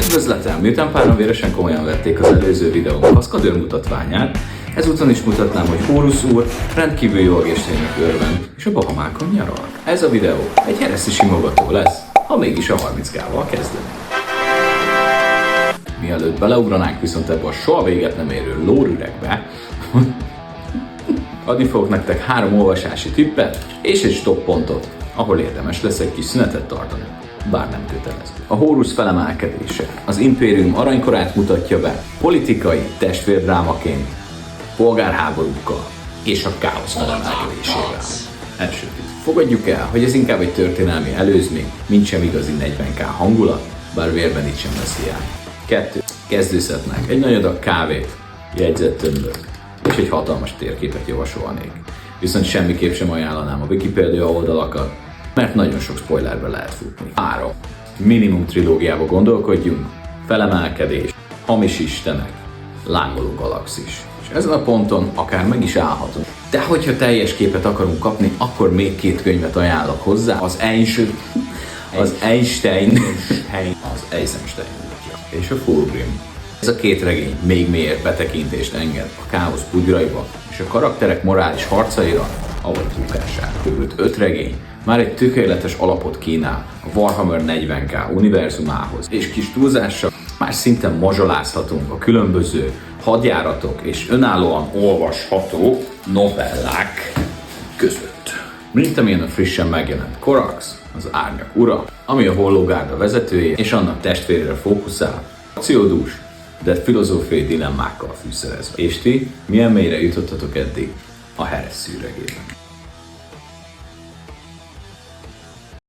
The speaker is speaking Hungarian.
Üdvözletem! Miután páran véresen komolyan vették az előző videónk kaszkadőr mutatványát, ezúton is mutatnám, hogy Horus úr rendkívül jó egészségnek örvend, és a Bahamákon nyaral. Ez a videó egy hereszti simogató lesz, ha mégis a 30K-val kezdenénk. Mielőtt beleugranánk viszont ebbe a soha véget nem érő lórüregbe, adni fogok nektek 3 olvasási tippet és egy stop pontot, ahol érdemes lesz egy kis szünetet tartani, bár nem kötelező. A Horus felemelkedése az impérium aranykorát mutatja be politikai testvérdrámaként, polgárháborúkkal és a káosz felemelkedésével. Első tipp. Fogadjuk el, hogy ez inkább egy történelmi előzmény, mint sem igazi 40K hangulat, bár vérben itt sem lesz hiány. 2. Kezdőszetnek egy nagy adag kávét, jegyzett tömböt és egy hatalmas térképet javasolnék. Viszont semmiképp sem ajánlanám a Wikipedia oldalakat, mert nagyon sok spoilerbe lehet futni. 3. Minimum trilógiába gondolkodjunk, felemelkedés, hamis istenek, lángoló galaxis. És ezen a ponton akár meg is állhatunk. De hogyha teljes képet akarunk kapni, akkor még 2 könyvet ajánlok hozzá, az Einstein és a Fulgrim. Ez a 2 regény még mélyebb betekintést enged a káosz bugyraiba és a karakterek morális harcaira, avagy bukására. Körült 5 regény már egy tökéletes alapot kínál a Warhammer 40K univerzumához, és kis túlzással már szinte mazsolázhatunk a különböző hadjáratok és önállóan olvasható novellák között. Mint amilyen a frissen megjelent Corax, az Árnyak ura, ami a Hollógárda vezetője és annak testvérére fókuszál, akciódús, de filozófiai dilemmákkal fűszerezve. És ti milyen mélyre jutottatok eddig a Heres szűregében?